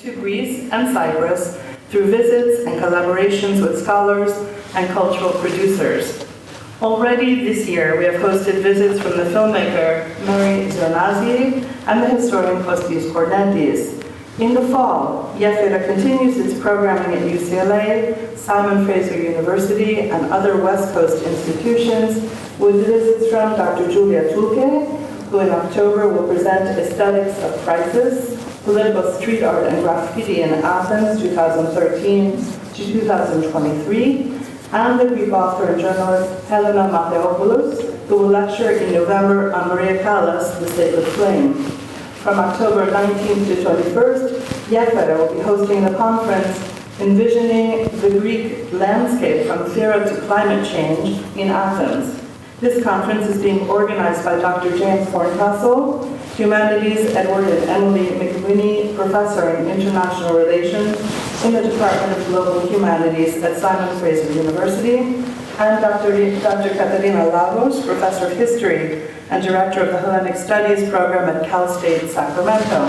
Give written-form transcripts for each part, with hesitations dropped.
to Greece and Cyprus through visits and collaborations with scholars and cultural producers. Already this year, we have hosted visits from the filmmaker Mary Zernazi and the historian Kostis Kornetis. In the fall, Yefira continues its programming at UCLA, Simon Fraser University, and other West Coast institutions with visits from Dr. Julia Tulke, who in October will present Aesthetics of Crisis, Political Street Art and Graffiti in Athens, 2013 to 2023, and the Greek author and journalist Helena Matheopoulos, who will lecture in November on Maria Callas' The Sacred Flame. From October 19th to 21st, Yefira will be hosting the conference Envisioning the Greek Landscape from Theory to Climate Change in Athens. This conference is being organized by Dr. James Horncastle, Humanities Edward and Emily McWhinney Professor in International Relations in the Department of Global Humanities at Simon Fraser University, and Dr. Katerina Lagos, Professor of History and Director of the Hellenic Studies Program at Cal State Sacramento.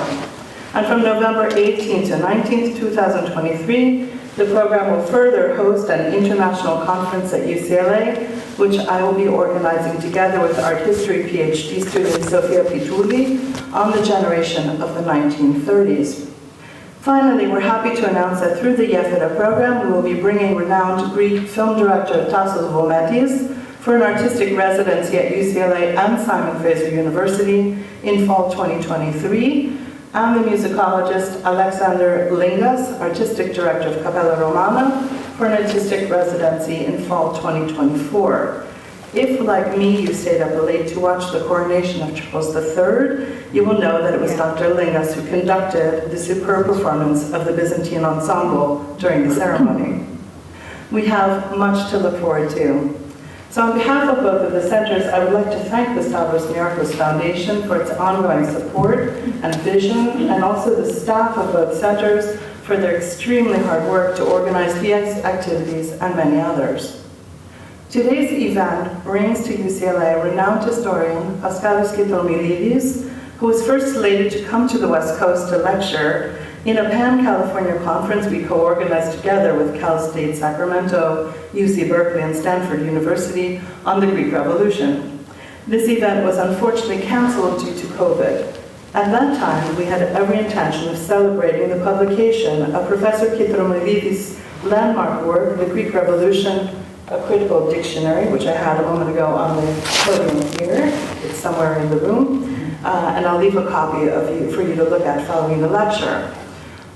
And from November 18th to 19th, 2023, the program will further host an international conference at UCLA, which I will be organizing together with art history PhD student Sofia Pituli on the generation of the 1930s. Finally, we're happy to announce that through the Yefira program, we will be bringing renowned Greek film director Tassos Vometis for an artistic residency at UCLA and Simon Fraser University in fall 2023, and the musicologist Alexander Lingas, artistic director of Capella Romana, for an artistic residency in fall 2024. If, like me, you stayed up late to watch the coronation of Charles III, you will know that it was Dr. Lingas who conducted the superb performance of the Byzantine ensemble during the ceremony. We have much to look forward to. So on behalf of both of the centers, I would like to thank the Stavros Niarchos Foundation for its ongoing support and vision, and also the staff of both centers for their extremely hard work to organize these activities and many others. Today's event brings to UCLA renowned historian Paschalis Kitromilides, who was first slated to come to the West Coast to lecture in a Pan-California conference we co-organized together with Cal State Sacramento, UC Berkeley, and Stanford University on the Greek Revolution. This event was unfortunately canceled due to COVID. At that time, we had every intention of celebrating the publication of Professor Kitromilides' landmark work, The Greek Revolution, a Critical Dictionary, which I had a moment ago on the podium here. It's somewhere in the room. And I'll leave a copy for you to look at following the lecture.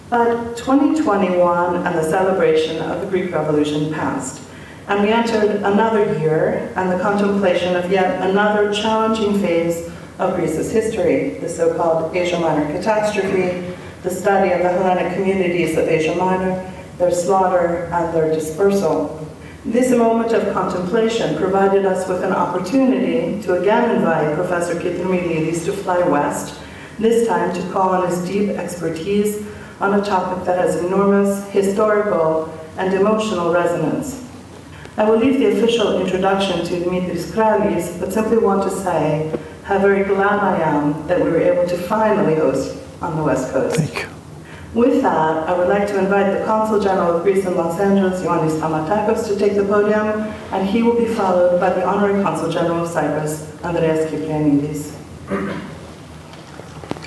But 2021 and the celebration of the Greek Revolution passed, and we entered another year and the contemplation of yet another challenging phase of Greece's history, the so-called Asia Minor catastrophe, the study of the Hellenic communities of Asia Minor, their slaughter and their dispersal. This moment of contemplation provided us with an opportunity to again invite Professor Kitromilides to fly west, this time to call on his deep expertise on a topic that has enormous historical and emotional resonance. I will leave the official introduction to Dimitris Kralis, but simply want to say how very glad I am that we were able to finally host on the West Coast. Thank you. With that, I would like to invite the Consul General of Greece in Los Angeles, Ioannis Stamatakos, to take the podium, and he will be followed by the Honorary Consul General of Cyprus, Andreas Kyprianidis.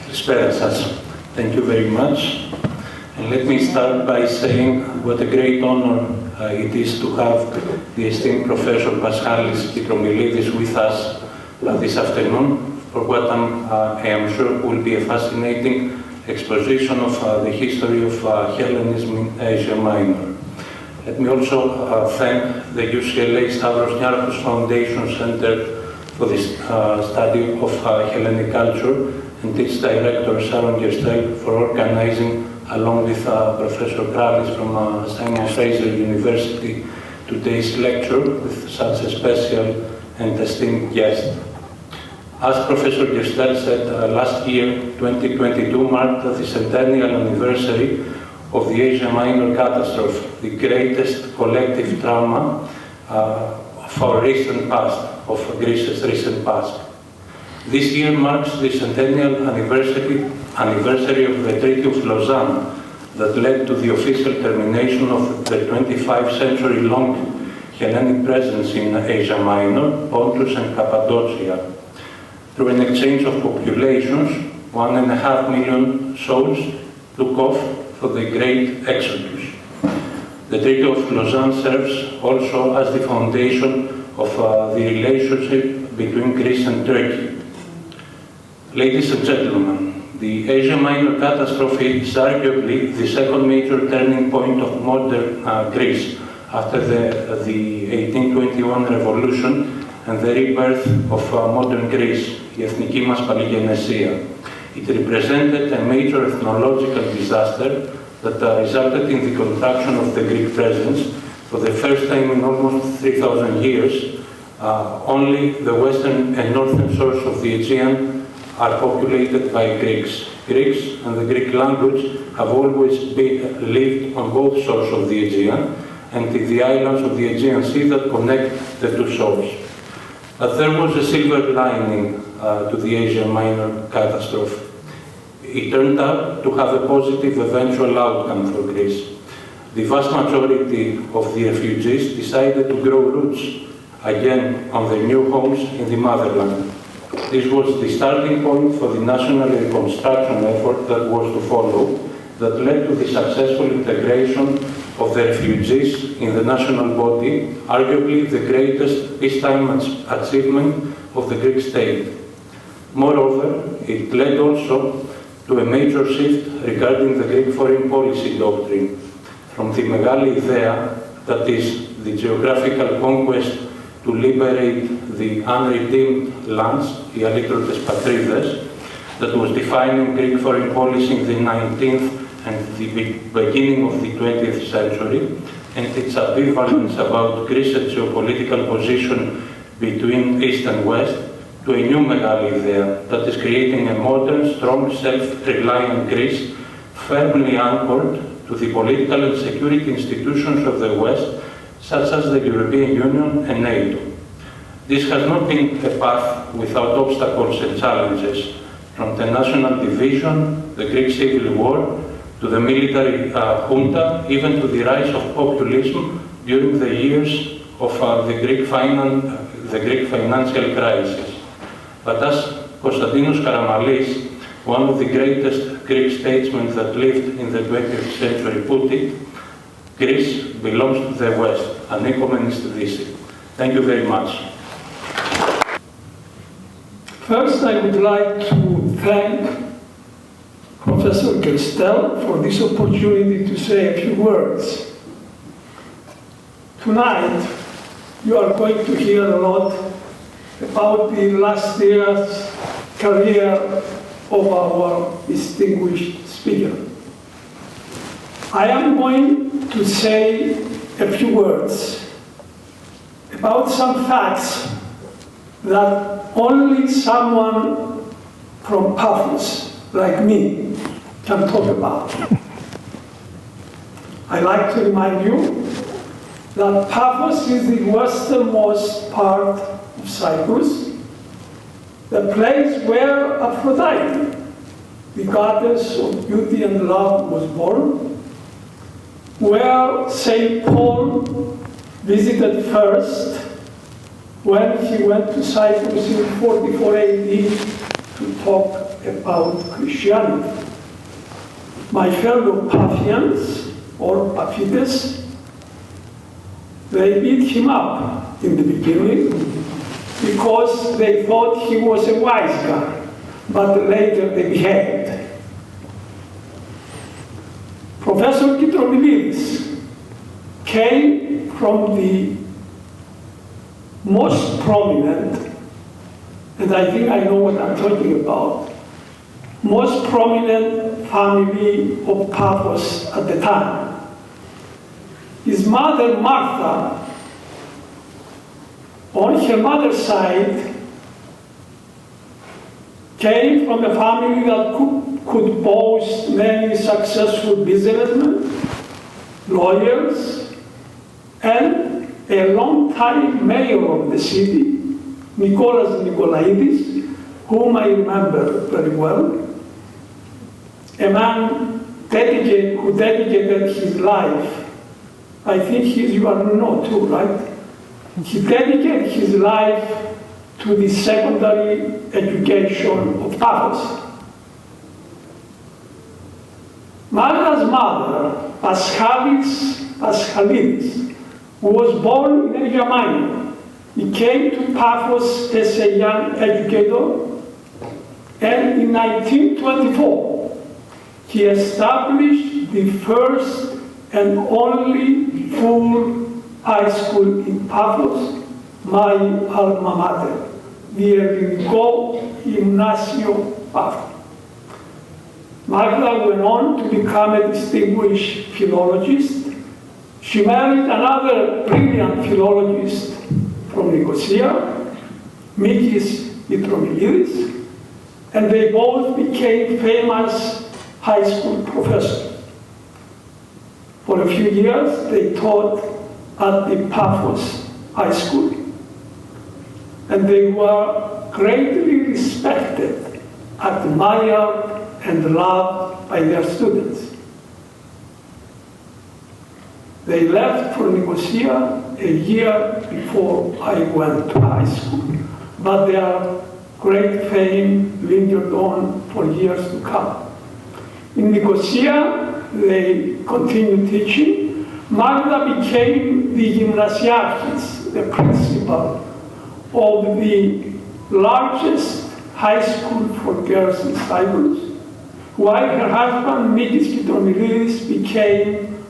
Καλησπέρα σας. Thank you very much. And let me start by saying what a great honor it is to have the esteemed Professor Paschalis Kitromilides with us this afternoon for what I am sure will be a fascinating exposition of the history of Hellenism in Asia Minor. Let me also thank the UCLA Stavros Niarchos Foundation Center for the study of Hellenic culture and its director Sharon Gerstel for organizing, along with Professor Kralis from Simon Fraser University, today's lecture with such a special and esteemed guest. As Professor Gerstel said, last year, 2022, marked the centennial anniversary of the Asia Minor catastrophe, the greatest collective trauma of our recent past, of Greece's recent past. This year marks the centennial anniversary of the Treaty of Lausanne, that led to the official termination of the 25-century-long Hellenic presence in Asia Minor, Pontus and Cappadocia. Through an exchange of populations, 1.5 million souls took off for the Great Exodus. The Treaty of Lausanne serves also as the foundation of the relationship between Greece and Turkey. Ladies and gentlemen, the Asia Minor catastrophe is arguably the second major turning point of modern Greece after the 1821 revolution and the rebirth of modern Greece, η εθνική μας παλιγενεσία. It represented a major ethnological disaster that resulted in the contraction of the Greek presence. For the first time in almost 3,000 years, only the western and northern shores of the Aegean are populated by Greeks. Greeks and the Greek language have always lived on both shores of the Aegean and in the islands of the Aegean Sea that connect the two shores. But there was a silver lining to the Asia Minor catastrophe. It turned out to have a positive eventual outcome for Greece. The vast majority of the refugees decided to grow roots again on their new homes in the motherland. This was the starting point for the national reconstruction effort that was to follow, that led to the successful integration of the refugees in the national body, arguably the greatest peacetime achievement of the Greek state. Moreover, it led also to a major shift regarding the Greek foreign policy doctrine, from the Megali Idea, that is, the geographical conquest to liberate the unredeemed lands, οι αλήτρωτες πατρίδες, that was defining Greek foreign policy in the 19th and the beginning of the 20th century, and its ambivalence about Greece's geopolitical position between East and West, to a new Megali Idea that is creating a modern, strong, self-reliant Greece, firmly anchored to the political and security institutions of the West, such as the European Union and NATO. This has not been a path without obstacles and challenges, from the national division, the Greek Civil War, to the military junta, even to the rise of populism during the years of the Greek financial crisis. But as Konstantinos Karamanlis, one of the greatest Greek statesmen that lived in the 20th century, put it, Greece belongs to the West, ανήκομενη στη Δύση. Thank you very much. First, I would like to thank Professor Kerstel for this opportunity to say a few words. Tonight, you are going to hear a lot about the last year's career of our distinguished speaker. I am going to say a few words about some facts that only someone from Paphos, like me, can talk about. I like to remind you that Paphos is the westernmost part of Cyprus, the place where Aphrodite, the goddess of beauty and love, was born, where St. Paul visited first when he went to Cyprus in 44 AD to talk about Christianity. My fellow Paphians, or Paphites, they beat him up in the beginning because they thought he was a wise guy, but later they behaved. Professor Kitromilides came from the most prominent, and I think I know what I'm talking about, most prominent family of Paphos at the time. His mother, Martha, on her mother's side, came from a family that could boast many successful businessmen, lawyers, and a long-time mayor of the city, Nicholas Nikolaidis, whom I remember very well, a man who dedicated his life, I think you are know too, right? He dedicated his life to the secondary education of Paphos. Magda's mother, Paschalis, who was born in Asia Minor, he came to Paphos as a young educator, and in 1924, he established the first and only full high school in Paphos, my alma mater, the Enrico Gymnasio Paphos. Magda went on to become a distinguished philologist. She married another brilliant philologist from Nicosia, Paschalis Kitromilides, and they both became famous high school professors. For a few years, they taught at the Paphos High School, and they were greatly respected, admired, and loved by their students. They left for Nicosia a year before I went to high school, but their great fame lingered on for years to come. In Nicosia, they continued teaching. Magda became the gymnasiarchis, the principal of the largest high school for girls in Cyprus, while her husband, Paschalis Kitromilides, became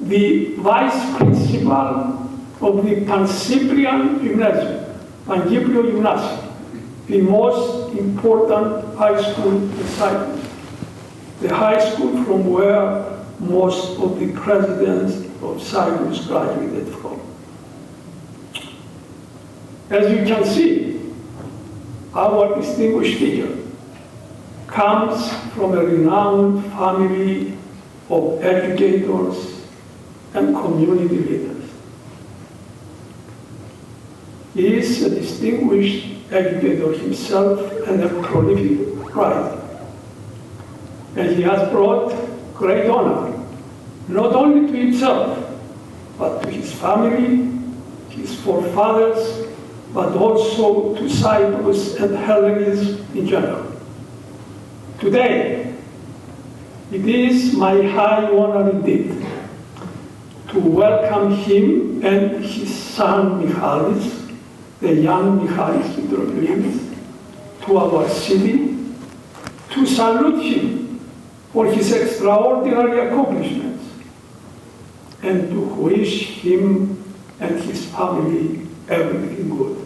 the vice principal of the Pancyprian Gymnasium, Pancyprio Gymnasium, the most important high school in Cyprus, the high school from where most of the presidents of Cyprus graduated from. As you can see, our distinguished figure comes from a renowned family of educators and community leaders. He is a distinguished educator himself and a prolific writer. And he has brought great honor, not only to himself, but to his family, his forefathers, but also to Cyprus and Hellenism in general. Today, it is my high honor indeed to welcome him and his son Michalis, the young Paschalis Kitromilides, to our city, to salute him for his extraordinary accomplishments, and to wish him and his family everything good.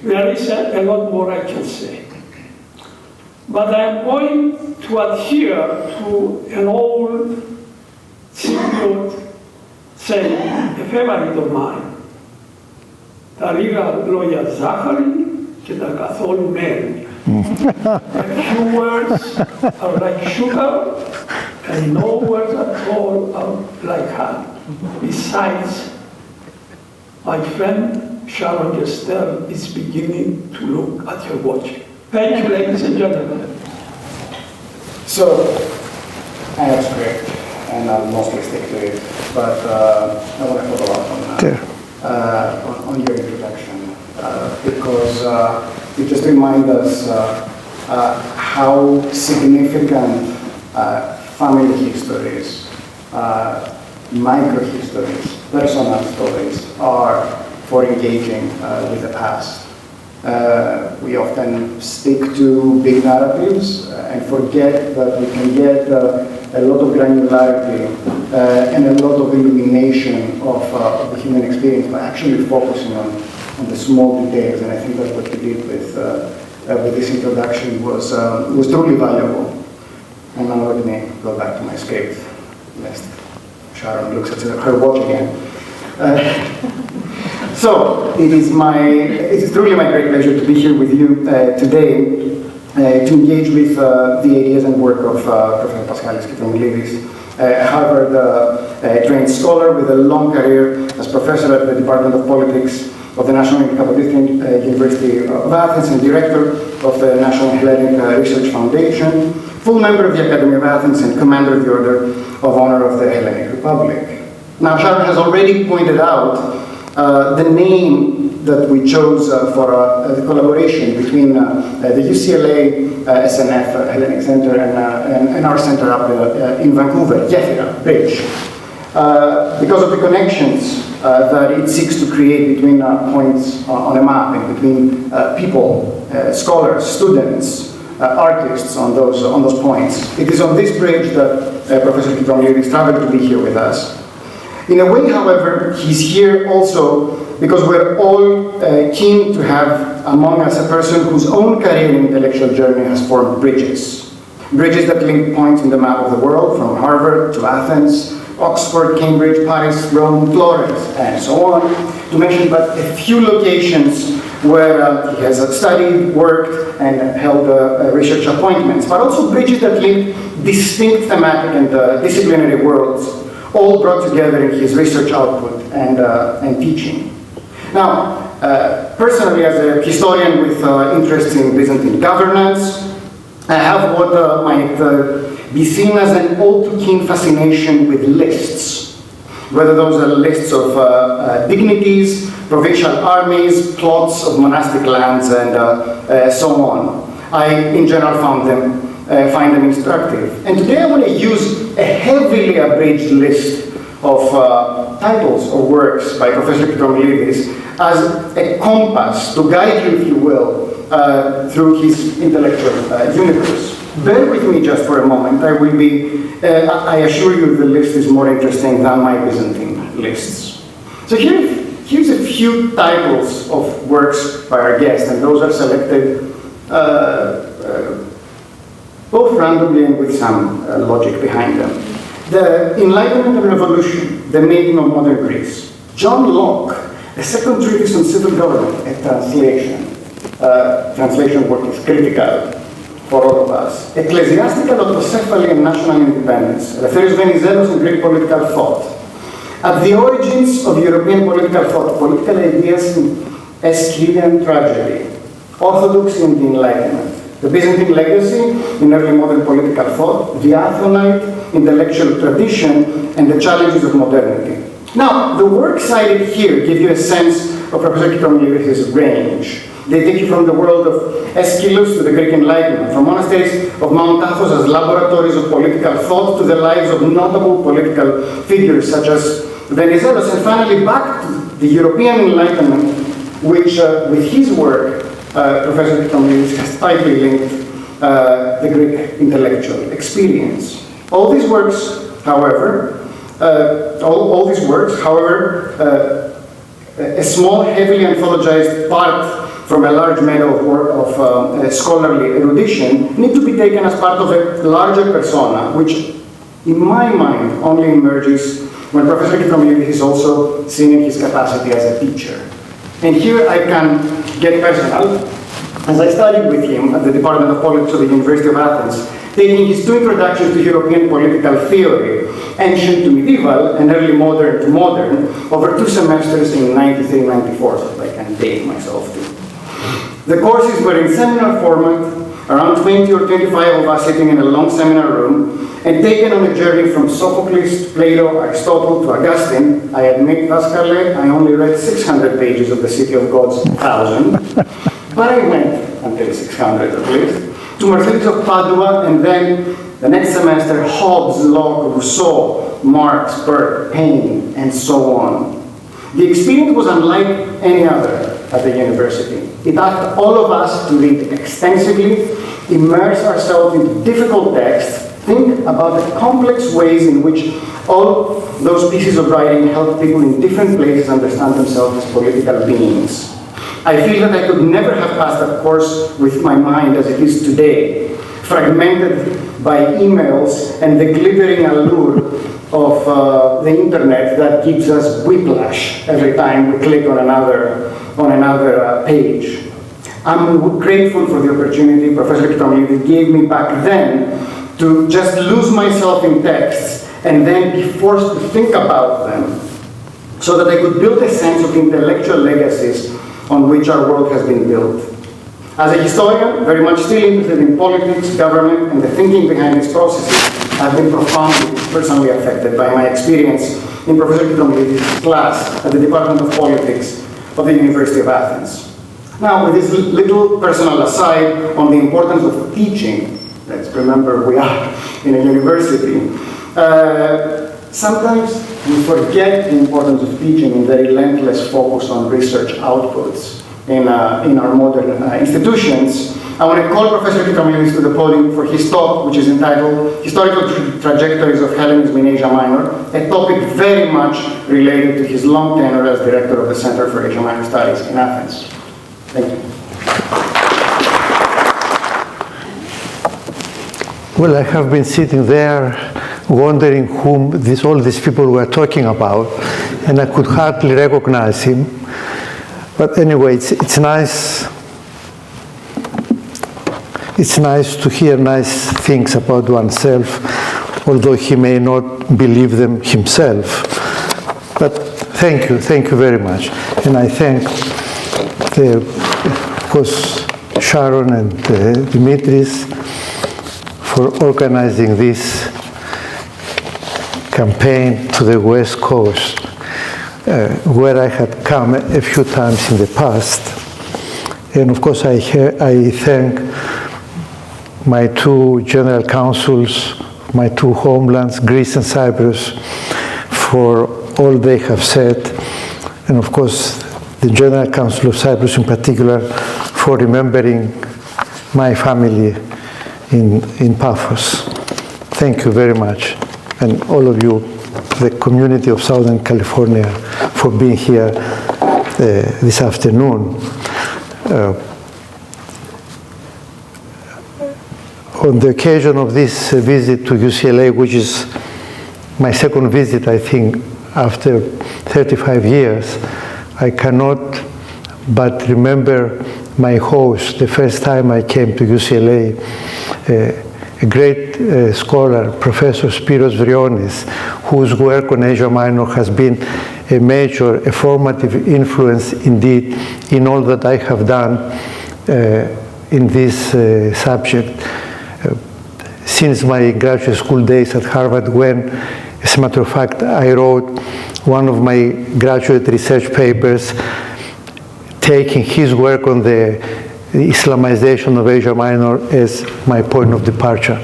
There is a lot more I can say, but I am going to adhere to an old Cypriot saying, a favorite of mine, τα λίγα λόγια ζάχαρη και τα καθόλου μέλι. A few words are like sugar, and no words at all are like honey. Besides, my friend Sharon Gestel is beginning to look at her watch. Thank you, ladies and gentlemen. So, that's great, and I'll mostly stick to it, but I want to follow up on your introduction, because it just reminds us how significant family histories, micro-histories, personal stories are for engaging with the past. We often stick to big narratives and forget that we can get a lot of granularity and a lot of illumination of the human experience by actually focusing on the small details. And I think that what you did with this introduction was truly valuable. And now let me go back to my script, lest Sharon looks at her watch again. So, it is truly my great pleasure to be here with you today to engage with the ideas and work of Professor Paschalis Kitromilides, a Harvard trained scholar with a long career as professor at the Department of Politics of the National Capodistria University of Athens and director of the National Hellenic Research Foundation, full member of the Academy of Athens and commander of the Order of Honor of the Hellenic Republic. Now, Sharon has already pointed out the name that we chose for the collaboration between the UCLA SNF Hellenic Center and our center up in Vancouver, Yefira Bridge. Because of the connections that it seeks to create between points on a map and between people, scholars, students, artists on those points. It is on this bridge that Professor Kitromilides traveled to be here with us. In a way, however, he's here also because we're all keen to have among us a person whose own career and intellectual journey has formed bridges. Bridges that link points in the map of the world, from Harvard to Athens, Oxford, Cambridge, Paris, Rome, Florence, and so on, to mention but a few locations where he has studied, worked, and held research appointments, but also bridges that link distinct thematic and disciplinary worlds, all brought together in his research output and teaching. Now, personally, as a historian with interests in Byzantine governance, I have what might be seen as an all-too-keen fascination with lists, whether those are lists of dignities, provincial armies, plots of monastic lands, and so on. I, in general, find them instructive. And today I want to use a heavily abridged list of titles or works by Professor Kitromilides as a compass to guide you, if you will, through his intellectual universe. Bear with me just for a moment. I assure you the list is more interesting than my Byzantine lists. So here's a few titles of works by our guest, and those are selected both randomly and with some logic behind them. The Enlightenment and Revolution, the Making of Modern Greece. John Locke, the Second Treatise on Civil Government, a translation. Translation work is critical for all of us. Ecclesiastical Autocephaly and National Independence, refers Venizelos and Greek political thought. At the origins of European political thought, political ideas in Aegean tragedy, orthodoxy and the Enlightenment, the Byzantine legacy in early modern political thought, the Athonite intellectual tradition, and the challenges of modernity. Now, the works cited here give you a sense of Professor Kitromilides' range. They take you from the world of Aeschylus to the Greek Enlightenment, from monasteries of Mount Athos as laboratories of political thought to the lives of notable political figures such as Venizelos, and finally back to the European Enlightenment, which, with his work, Professor Kitromilides has tightly linked the Greek intellectual experience. All these works, however, a small, heavily anthologized part from a large medal of scholarly erudition, need to be taken as part of a larger persona, which, in my mind, only emerges when Professor Kitromilides is also seen in his capacity as a teacher. And here I can get personal, as I studied with him at the Department of Politics of the University of Athens, taking his two introductions to European political theory, ancient to medieval and early modern to modern, over 2 semesters in 93-94, so I can date myself too. The courses were in seminar format, around 20 or 25 of us sitting in a long seminar room, and taken on a journey from Sophocles to Plato, Aristotle to Augustine. I admit, Paschalis, I only read 600 pages of The City of Gods 1000, but I went until 600 at least, to Mercedes of Padua, and then the next semester, Hobbes, Locke, Rousseau, Marx, Burke, Paine, and so on. The experience was unlike any other at the university. It asked all of us to read extensively, immerse ourselves in difficult texts, think about the complex ways in which all those pieces of writing help people in different places understand themselves as political beings. I feel that I could never have passed that course with my mind as it is today, fragmented by emails and the glittering allure of the internet that gives us whiplash every time we click on another page. I'm grateful for the opportunity Professor Kitromilides gave me back then to just lose myself in texts and then be forced to think about them so that they could build a sense of intellectual legacies on which our world has been built. As a historian, very much still interested in politics, government, and the thinking behind these processes, I've been profoundly, personally affected by my experience in Professor Kitromilides' class at the Department of Politics of the University of Athens. Now, with this little personal aside on the importance of teaching, let's remember we are in a university, sometimes we forget the importance of teaching in the relentless focus on research outputs in our modern institutions. I want to call Professor Kitromilides to the podium for his talk, which is entitled Historical Trajectories of Hellenism in Asia Minor, a topic very much related to his long tenure as director of the Center for Asia Minor Studies in Athens. Thank you. Well, I have been sitting there wondering whom all these people were talking about, and I could hardly recognize him. But anyway, it's nice. It's nice to hear nice things about oneself, although he may not believe them himself. But thank you very much. And I thank, of course, Sharon and Dimitris for organizing this campaign to the West Coast, where I had come a few times in the past. And of course, I thank my two general councils, my two homelands, Greece and Cyprus, for all they have said, and of course the General Council of Cyprus in particular for remembering my family in Paphos. Thank you very much, and all of you, the community of Southern California, for being here this afternoon. On the occasion of this visit to UCLA, which is my second visit, I think, after 35 years, I cannot but remember my host the first time I came to UCLA, a great scholar, Professor Spiros Vrionis, whose work on Asia Minor has been a formative influence indeed in all that I have done in this subject. Since my graduate school days at Harvard, when, as a matter of fact, I wrote one of my graduate research papers taking his work on the Islamization of Asia Minor as my point of departure.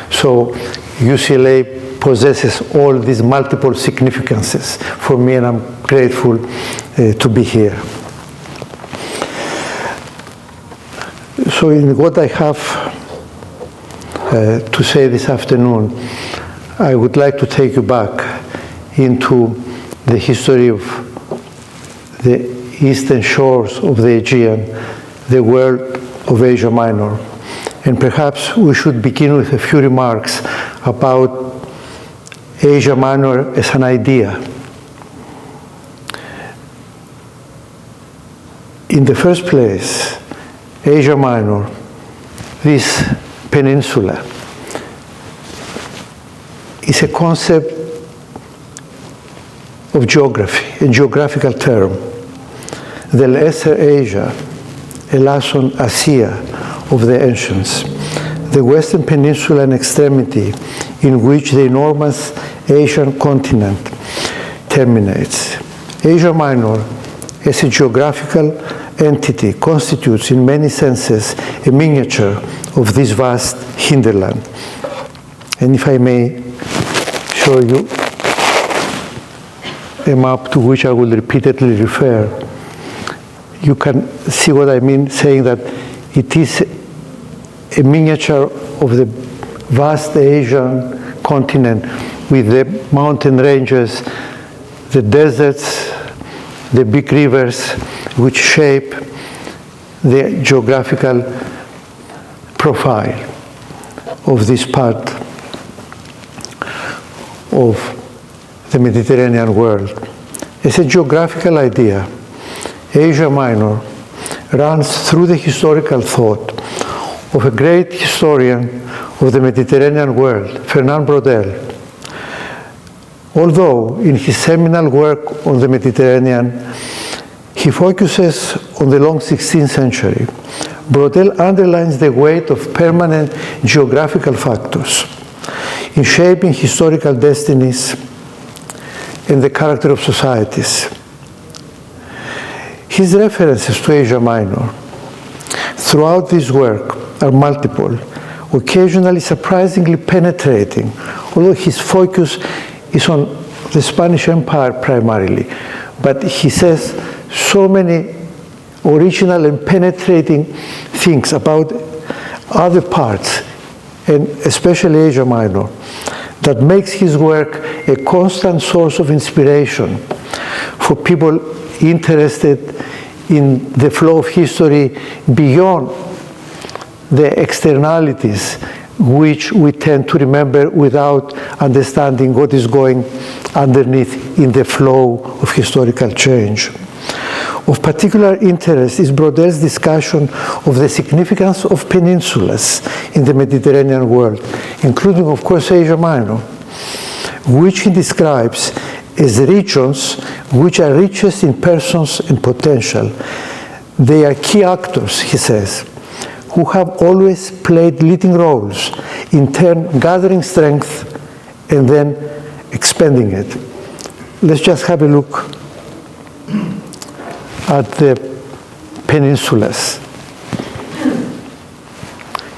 So UCLA possesses all these multiple significances for me, and I'm grateful to be here. So in what I have to say this afternoon, I would like to take you back into the history of the eastern shores of the Aegean, the world of Asia Minor. And perhaps we should begin with a few remarks about Asia Minor as an idea. In the first place, Asia Minor, this peninsula, is a concept of geography, a geographical term. The Lesser Asia, Elason Asia of the ancients, the western peninsula and extremity in which the enormous Asian continent terminates. Asia Minor, as a geographical entity, constitutes in many senses a miniature of this vast hinterland. And if I may show you a map to which I will repeatedly refer, you can see what I mean saying that it is a miniature of the vast Asian continent with the mountain ranges, the deserts, the big rivers which shape the geographical profile of this part of the Mediterranean world. As a geographical idea, Asia Minor runs through the historical thought of a great historian of the Mediterranean world, Fernand Braudel, Although in his seminal work on the Mediterranean, he focuses on the long 16th century, Braudel underlines the weight of permanent geographical factors in shaping historical destinies and the character of societies. His references to Asia Minor throughout this work are multiple, occasionally surprisingly penetrating, although his focus is on the Spanish Empire primarily. But he says so many original and penetrating things about other parts, and especially Asia Minor, that makes his work a constant source of inspiration for people interested in the flow of history beyond the externalities which we tend to remember without understanding what is going underneath in the flow of historical change. Of particular interest is Braudel's discussion of the significance of peninsulas in the Mediterranean world, including, of course, Asia Minor, which he describes as regions which are richest in persons and potential. They are key actors, he says, who have always played leading roles, in turn gathering strength and then expanding it. Let's just have a look at the peninsulas.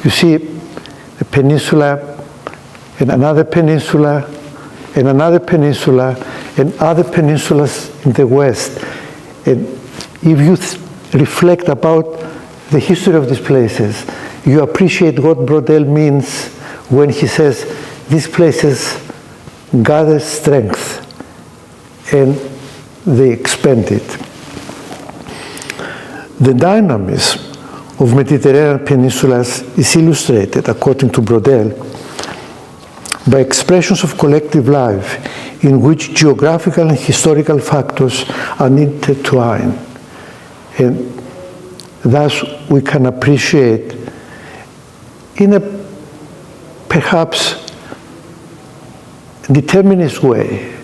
You see the peninsula and another peninsula and another peninsula and other peninsulas in the west. And if you reflect about the history of these places, you appreciate what Braudel means when he says these places gather strength and they expand it. The dynamism of Mediterranean peninsulas is illustrated, according to Braudel, by expressions of collective life in which geographical and historical factors are intertwined. And thus we can appreciate in a perhaps determinist way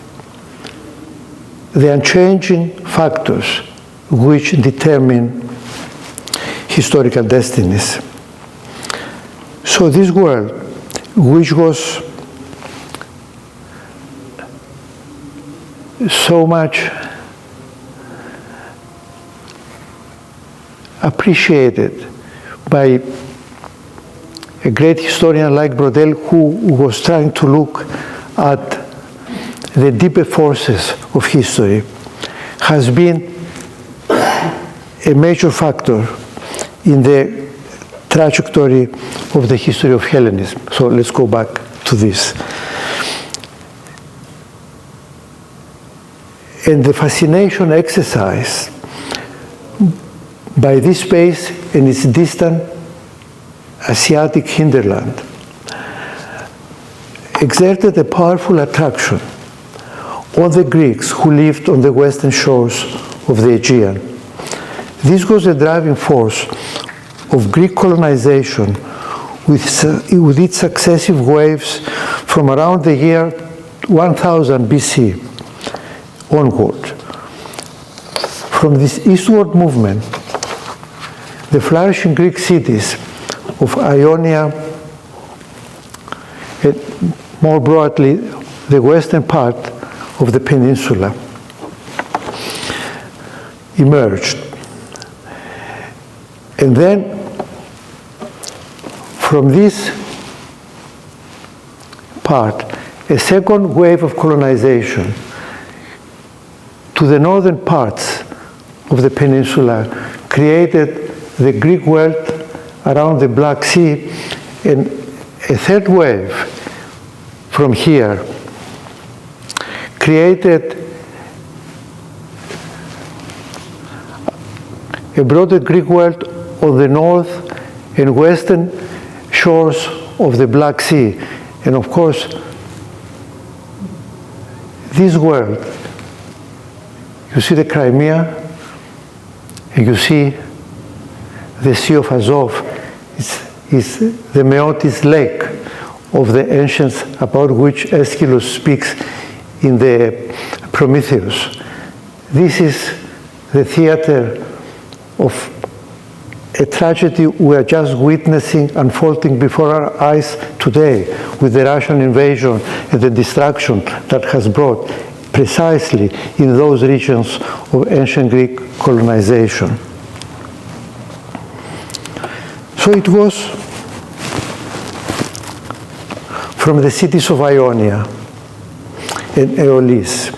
the unchanging factors which determine historical destinies. So this world, which was so much appreciated by a great historian like Braudel, who was trying to look at the deeper forces of history, has been a major factor in the trajectory of the history of Hellenism. So let's go back to this. And the fascination exercised by this space and its distant Asiatic hinterland exerted a powerful attraction on the Greeks who lived on the western shores of the Aegean. This was a driving force of Greek colonization with its successive waves from around the year 1000 BC onward. From this eastward movement, the flourishing Greek cities of Ionia, and more broadly, the western part of the peninsula, emerged. And then, from this part, a second wave of colonization to the northern parts of the peninsula created the Greek world around the Black Sea, and a third wave from here created a broader Greek world on the north and western shores of the Black Sea. And of course, this world, you see the Crimea, and you see the Sea of Azov, is the Meotis Lake of the ancients, about which Aeschylus speaks in the Prometheus. This is the theater of a tragedy we are just witnessing unfolding before our eyes today, with the Russian invasion and the destruction that has brought precisely in those regions of ancient Greek colonization. So it was from the cities of Ionia and Aeolis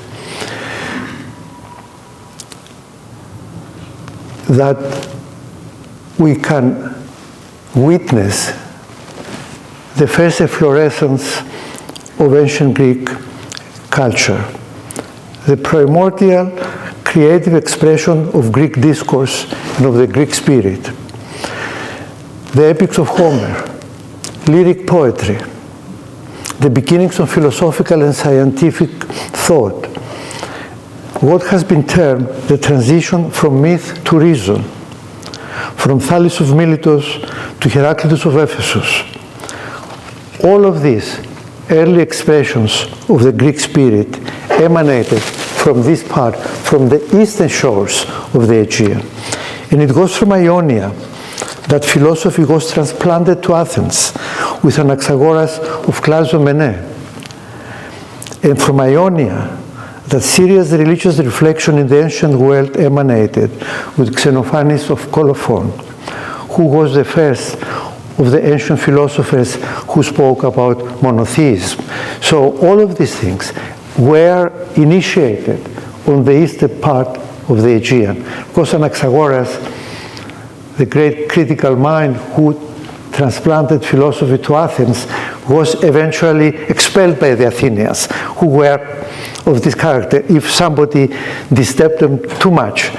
that we can witness the first efflorescence of ancient Greek culture, the primordial creative expression of Greek discourse and of the Greek spirit, the epics of Homer, lyric poetry, the beginnings of philosophical and scientific thought, what has been termed the transition from myth to reason, from Thales of Miletus to Heraclitus of Ephesus. All of these early expressions of the Greek spirit emanated from this part, from the eastern shores of the Aegean. And it was from Ionia that philosophy was transplanted to Athens with Anaxagoras of Clazomenae. And from Ionia, that serious religious reflection in the ancient world emanated with Xenophanes of Colophon, who was the first of the ancient philosophers who spoke about monotheism. So all of these things were initiated on the eastern part of the Aegean. Of course, Anaxagoras, the great critical mind who transplanted philosophy to Athens, was eventually expelled by the Athenians, who were of this character. If somebody disturbed them too much,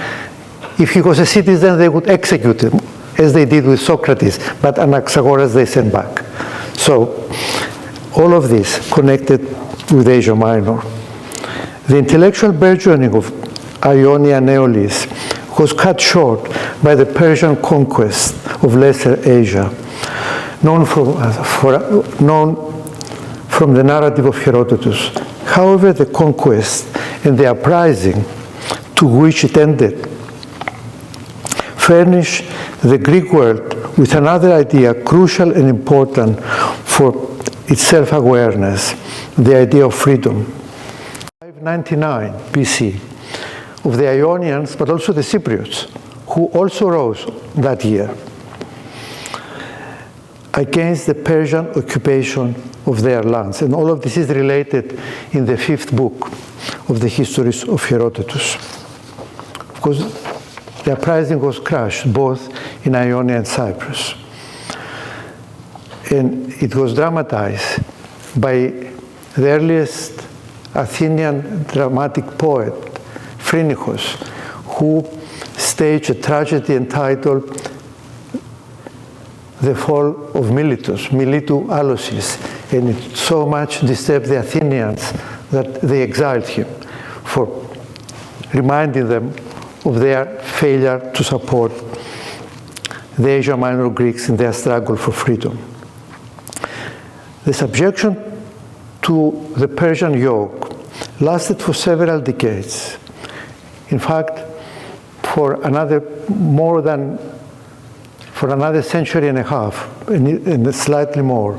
if he was a citizen, they would execute him, as they did with Socrates, but Anaxagoras they sent back. So all of this connected with Asia Minor. The intellectual burgeoning of Ionia and Aeolis was cut short by the Persian conquest of Lesser Asia, known from the narrative of Herodotus. However, the conquest and the uprising to which it ended furnished the Greek world with another idea crucial and important for its self-awareness, the idea of freedom. 599 BC, of the Ionians, but also the Cypriots, who also rose that year against the Persian occupation of their lands. And all of this is related in the 5th book of the Histories of Herodotus. Because the uprising was crushed both in Ionia and Cyprus. And it was dramatized by the earliest Athenian dramatic poet, Phrynichos, who staged a tragedy entitled The Fall of Miletus, Militu Alosis, and it so much disturbed the Athenians that they exiled him for reminding them of their failure to support the Asia Minor Greeks in their struggle for freedom. The subjection to the Persian yoke lasted for several decades. In fact, for another century and a half, and slightly more,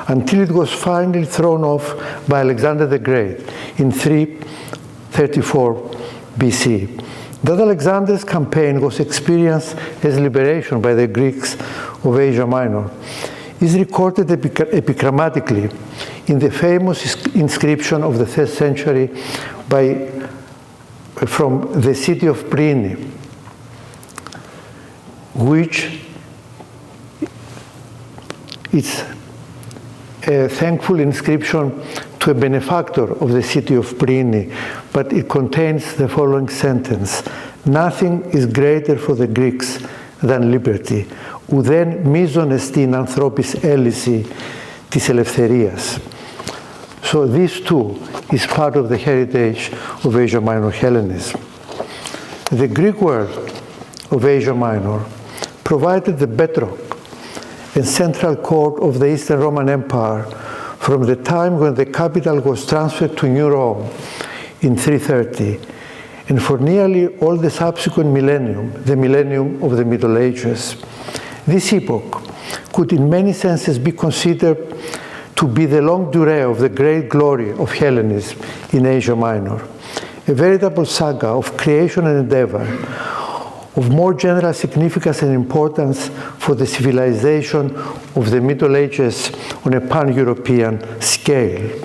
until it was finally thrown off by Alexander the Great in 334 BC. That Alexander's campaign was experienced as liberation by the Greeks of Asia Minor is recorded epigrammatically in the famous inscription of the 3rd century from the city of Priene, which is a thankful inscription to a benefactor of the city of Priene, but it contains the following sentence: "Nothing is greater for the Greeks than liberty, ουδέν μείζων εστίν ανθρώπης έλυση της ελευθερίας." So this too is part of the heritage of Asia Minor Hellenism. The Greek world of Asia Minor provided the bedrock and central core of the Eastern Roman Empire from the time when the capital was transferred to New Rome in 330, and for nearly all the subsequent millennium, the millennium of the Middle Ages. This epoch could in many senses be considered to be the longue durée of the great glory of Hellenism in Asia Minor, a veritable saga of creation and endeavor, of more general significance and importance for the civilization of the Middle Ages on a pan-European scale.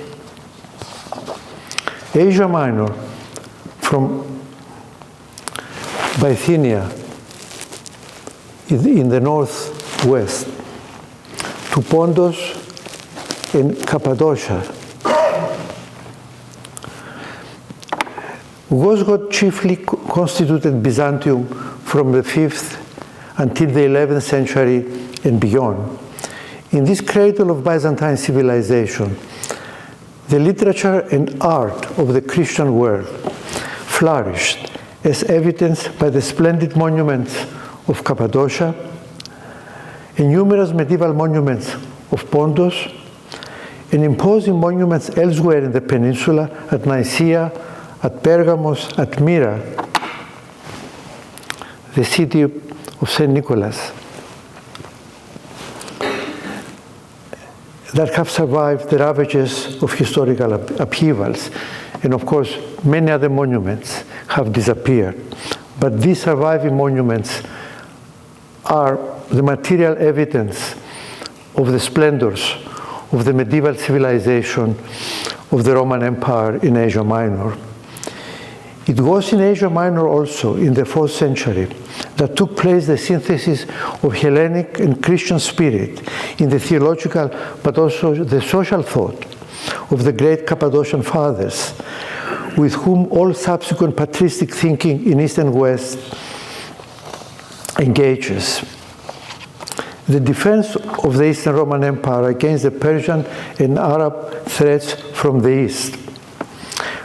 Asia Minor, from Bithynia in the northwest to Pontus and Cappadocia, was what chiefly constituted Byzantium from the 5th until the 11th century and beyond. In this cradle of Byzantine civilization, the literature and art of the Christian world flourished, as evidenced by the splendid monuments of Cappadocia and numerous medieval monuments of Pontus and imposing monuments elsewhere in the peninsula, at Nicaea, at Pergamos, at Myra, the city of St. Nicholas, that have survived the ravages of historical upheavals. And of course, many other monuments have disappeared. But these surviving monuments are the material evidence of the splendors of the medieval civilization of the Roman Empire in Asia Minor. It was in Asia Minor also, in the 4th century, that took place the synthesis of Hellenic and Christian spirit in the theological but also the social thought of the great Cappadocian fathers, with whom all subsequent patristic thinking in East and West engages. The defense of the Eastern Roman Empire against the Persian and Arab threats from the East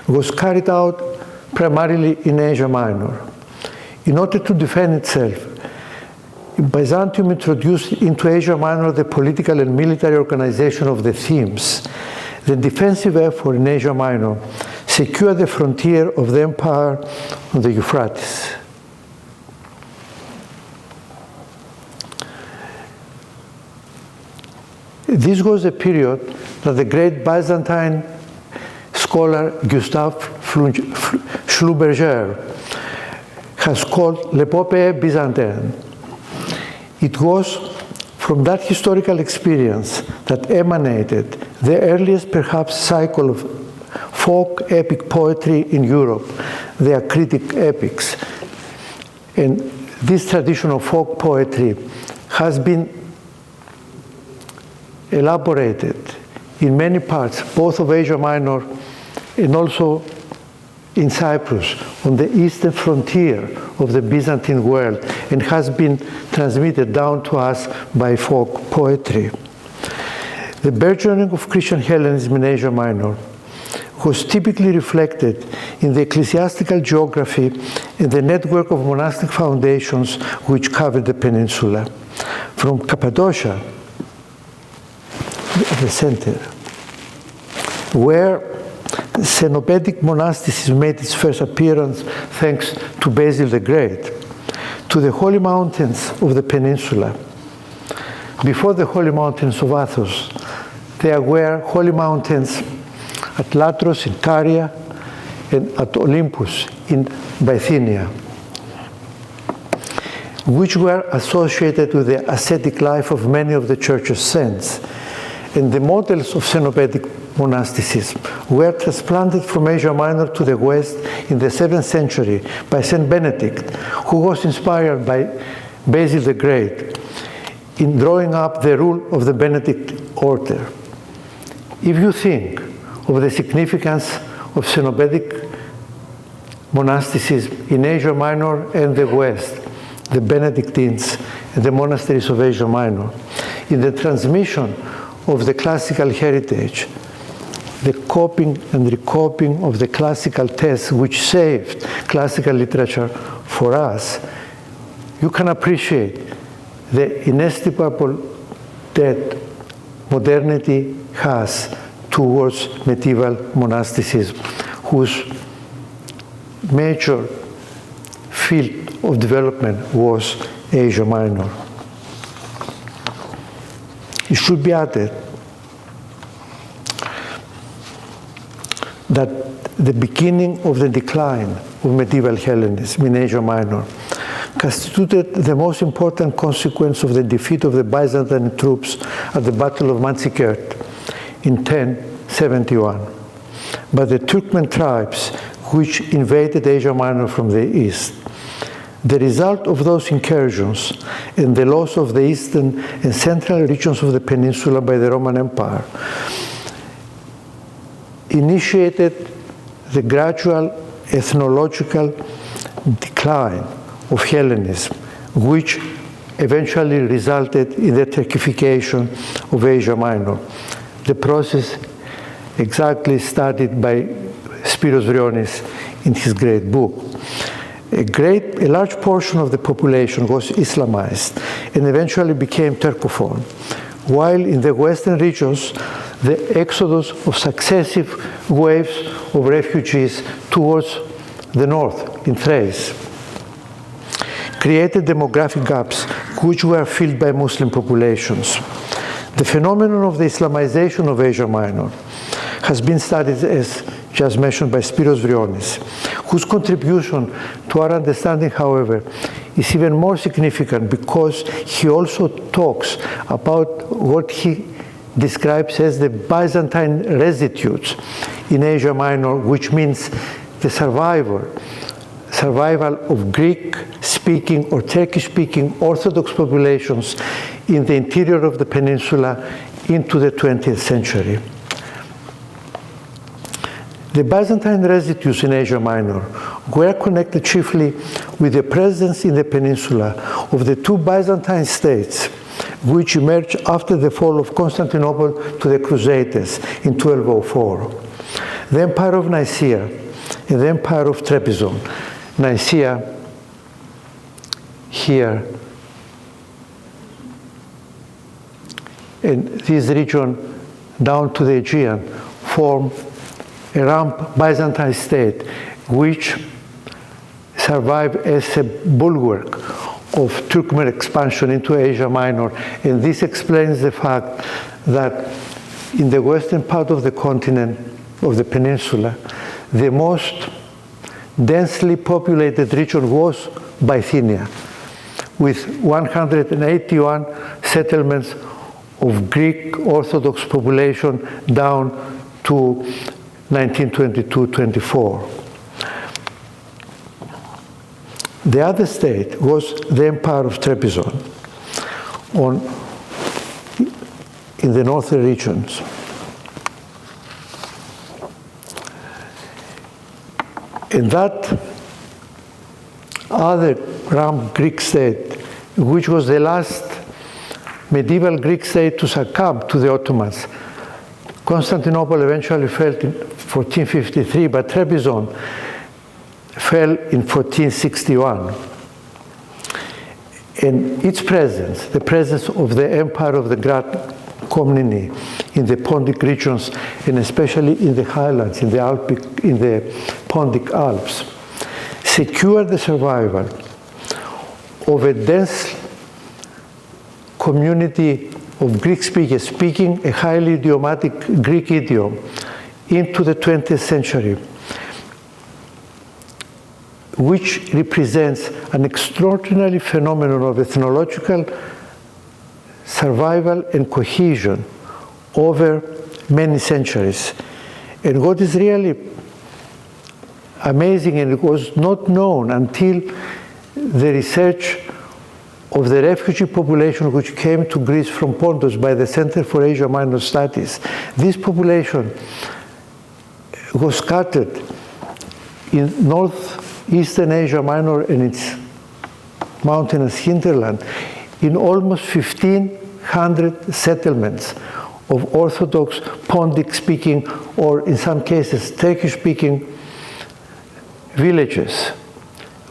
was carried out primarily in Asia Minor. In order to defend itself, Byzantium introduced into Asia Minor the political and military organization of the themes. The defensive effort in Asia Minor secured the frontier of the empire on the Euphrates. This was a period that the great Byzantine scholar Gustave Schlumberger has called l'épopée byzantine. It was from that historical experience that emanated the earliest perhaps cycle of folk epic poetry in Europe, the acritic epics. And this tradition of folk poetry has been elaborated in many parts, both of Asia Minor and also in Cyprus, on the eastern frontier of the Byzantine world, and has been transmitted down to us by folk poetry. The burgeoning of Christian Hellenism in Asia Minor was typically reflected in the ecclesiastical geography and the network of monastic foundations which covered the peninsula. From Cappadocia, at the center, where Cenobedic monasticism made its first appearance thanks to Basil the Great, to the holy mountains of the peninsula. Before the holy mountains of Athos, there were holy mountains at Latros in Caria and at Olympus in Bithynia, which were associated with the ascetic life of many of the church's saints. And the models of Cenobedic monasticism were transplanted from Asia Minor to the West in the 7th century by Saint Benedict, who was inspired by Basil the Great in drawing up the rule of the Benedict order. If you think of the significance of Cenobedic monasticism in Asia Minor and the West, the Benedictines and the monasteries of Asia Minor, in the transmission of the classical heritage, the copying and recopying of the classical texts which saved classical literature for us, you can appreciate the inestimable debt modernity has towards medieval monasticism, whose major field of development was Asia Minor. It should be added that the beginning of the decline of medieval Hellenism in Asia Minor constituted the most important consequence of the defeat of the Byzantine troops at the Battle of Manzikert in 1071 by the Turkmen tribes which invaded Asia Minor from the east. The result of those incursions and the loss of the eastern and central regions of the peninsula by the Roman Empire initiated the gradual ethnological decline of Hellenism, which eventually resulted in the Turkification of Asia Minor. The process exactly started by Spiros Vrionis in his great book. A large portion of the population was Islamized and eventually became Turcophone, while in the western regions, the exodus of successive waves of refugees towards the north in Thrace created demographic gaps which were filled by Muslim populations. The phenomenon of the Islamization of Asia Minor has been studied, as just mentioned, by Spiros Vrionis, whose contribution to our understanding, however, is even more significant because he also talks about what he describes as the Byzantine residues in Asia Minor, which means the survival of Greek-speaking or Turkish-speaking Orthodox populations in the interior of the peninsula into the 20th century. The Byzantine residues in Asia Minor were connected chiefly with the presence in the peninsula of the two Byzantine states which emerged after the fall of Constantinople to the Crusaders in 1204. The Empire of Nicaea and the Empire of Trebizond. Nicaea here, and this region down to the Aegean form a rump Byzantine state which survived as a bulwark of Turkmen expansion into Asia Minor, and this explains the fact that in the western part of the continent, of the peninsula, the most densely populated region was Bithynia, with 181 settlements of Greek Orthodox population down to 1922-24. The other state was the Empire of Trebizond in the northern regions. And that other rump Greek state, which was the last medieval Greek state to succumb to the Ottomans. Constantinople eventually fell in 1453, but Trebizond fell in 1461. And its presence, the presence of the Empire of the Great Komneni in the Pontic regions, and especially in the highlands, in the Pontic Alps, secured the survival of a dense community of Greek speakers speaking a highly idiomatic Greek idiom into the 20th century, which represents an extraordinary phenomenon of ethnological survival and cohesion over many centuries. And what is really amazing, and it was not known until the research of the refugee population which came to Greece from Pontus by the Center for Asia Minor Studies. This population was scattered in northeastern Asia Minor and its mountainous hinterland in almost 1,500 settlements of Orthodox Pontic-speaking, or in some cases Turkish-speaking villages,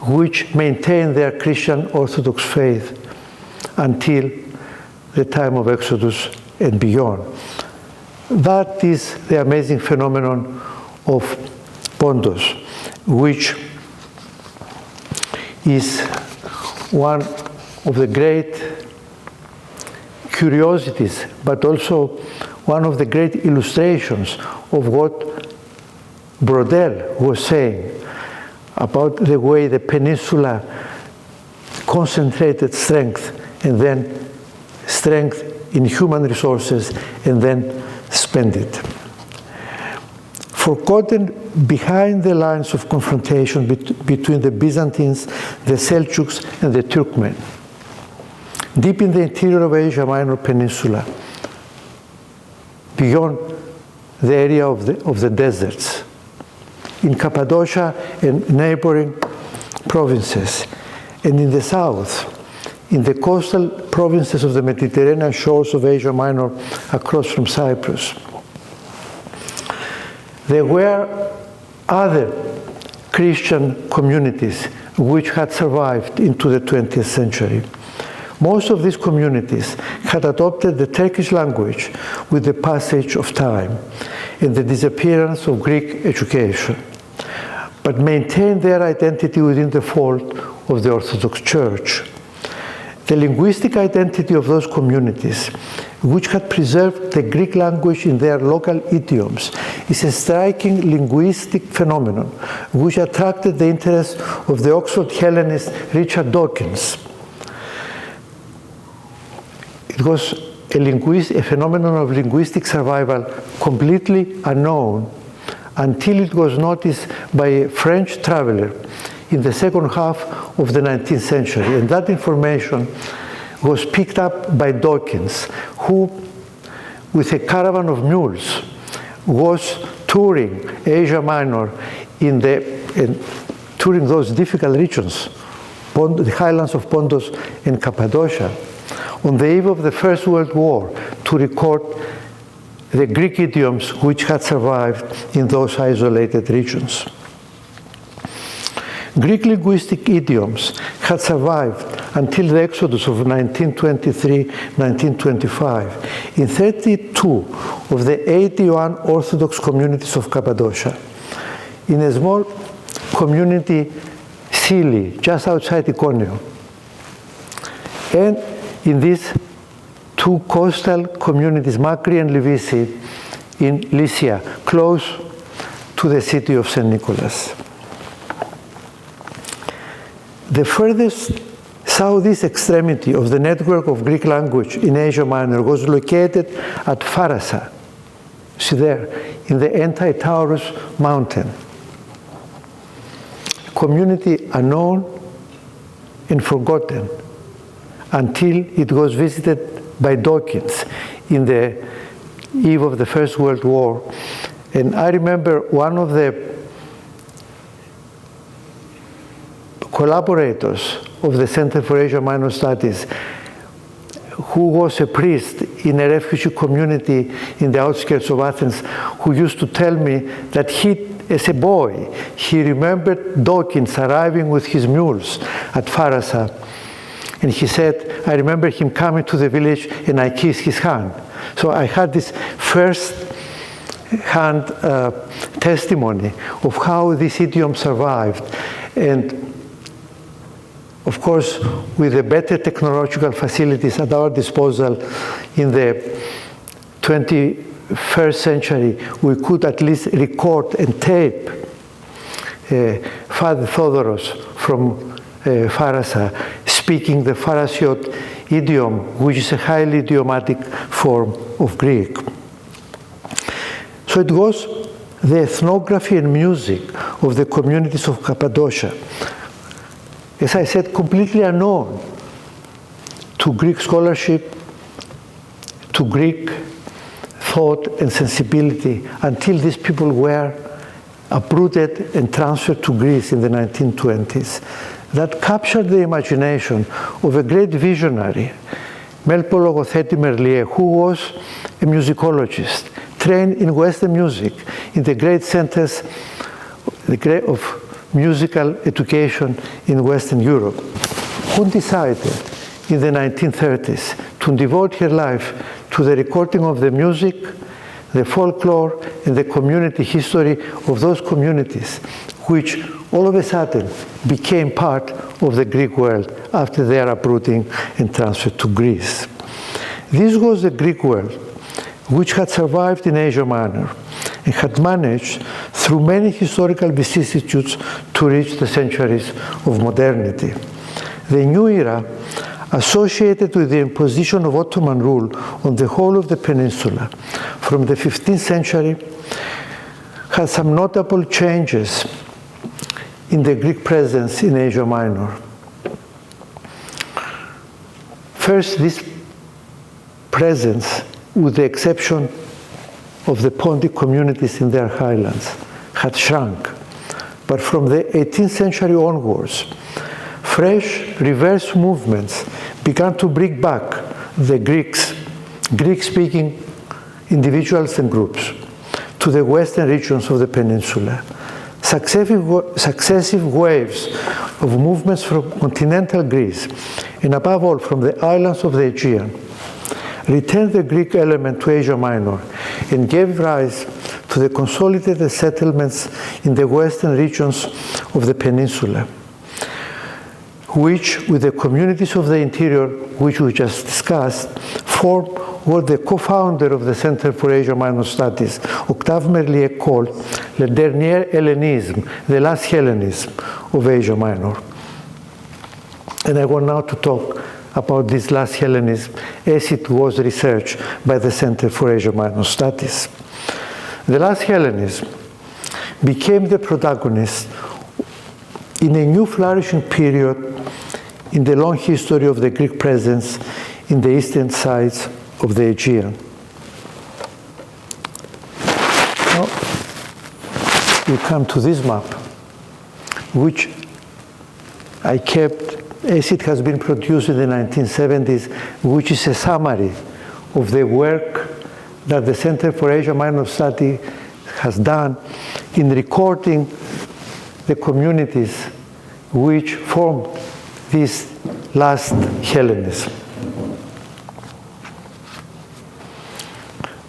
which maintained their Christian Orthodox faith until the time of Exodus and beyond. That is the amazing phenomenon of Pontus, which is one of the great curiosities, but also one of the great illustrations of what Brodel was saying about the way the peninsula concentrated strength, and then strength in human resources, and then spend it. Forgotten behind the lines of confrontation between the Byzantines, the Seljuks, and the Turkmen, deep in the interior of Asia Minor Peninsula, beyond the area of the deserts, in Cappadocia and neighboring provinces, and in the south, in the coastal provinces of the Mediterranean shores of Asia Minor across from Cyprus. There were other Christian communities which had survived into the 20th century. Most of these communities had adopted the Turkish language with the passage of time and the disappearance of Greek education, but maintained their identity within the fold of the Orthodox Church. The linguistic identity of those communities, which had preserved the Greek language in their local idioms, is a striking linguistic phenomenon which attracted the interest of the Oxford Hellenist Richard Dawkins. It was a phenomenon of linguistic survival completely unknown until it was noticed by a French traveler in the second half of the 19th century. And that information was picked up by Dawkins, who, with a caravan of mules, was touring Asia Minor touring those difficult regions, the highlands of Pontus and Cappadocia, on the eve of the First World War, to record the Greek idioms which had survived in those isolated regions. Greek linguistic idioms had survived until the exodus of 1923-1925 in 32 of the 81 Orthodox communities of Cappadocia. In a small community, Sili, just outside Iconium, and in these two coastal communities, Makri and Livisi, in Lycia, close to the city of St. Nicholas. The furthest southeast extremity of the network of Greek language in Asia Minor was located at Pharasa, see there, in the Anti-Taurus mountain. Community unknown and forgotten until it was visited by Dawkins in the eve of the First World War. And I remember one of the collaborators of the Center for Asia Minor Studies, who was a priest in a refugee community in the outskirts of Athens, who used to tell me that as a boy, he remembered Dawkins arriving with his mules at Pharasa. And he said, I remember him coming to the village and I kissed his hand. So I had this first-hand testimony of how this idiom survived. And of course, with the better technological facilities at our disposal in the 21st century, we could at least record and tape Father Thodoros from Pharasa speaking the Pharasiot idiom, which is a highly idiomatic form of Greek. So it was the ethnography and music of the communities of Cappadocia, as I said, completely unknown to Greek scholarship, to Greek thought and sensibility, until these people were uprooted and transferred to Greece in the 1920s. That captured the imagination of a great visionary, Melpo Logotheti Merlier, who was a musicologist, trained in Western music in the great centers of musical education in Western Europe, who decided in the 1930s to devote her life to the recording of the music, the folklore, and the community history of those communities, which all of a sudden became part of the Greek world after their uprooting and transfer to Greece. This was the Greek world, which had survived in Asia Minor and had managed, through many historical vicissitudes, to reach the centuries of modernity. The new era, associated with the imposition of Ottoman rule on the whole of the peninsula from the 15th century, had some notable changes in the Greek presence in Asia Minor. First, this presence, with the exception of the Pontic communities in their highlands, had shrunk. But from the 18th century onwards, fresh reverse movements began to bring back the Greek-speaking individuals and groups to the western regions of the peninsula. Successive waves of movements from continental Greece, and above all from the islands of the Aegean, returned the Greek element to Asia Minor and gave rise to the consolidated settlements in the western regions of the peninsula, which, with the communities of the interior, which we just discussed, form what the co-founder of the Center for Asia Minor Studies, Octave Merlier, called le dernier Hellenism, the last Hellenism of Asia Minor. And I want now to talk about this last Hellenism as it was researched by the Center for Asia Minor Studies. The last Hellenism became the protagonist in a new flourishing period in the long history of the Greek presence in the eastern sides of the Aegean. Now, we come to this map, which I kept as it has been produced in the 1970s, which is a summary of the work that the Center for Asia Minor Study has done in recording the communities which formed this last Hellenism.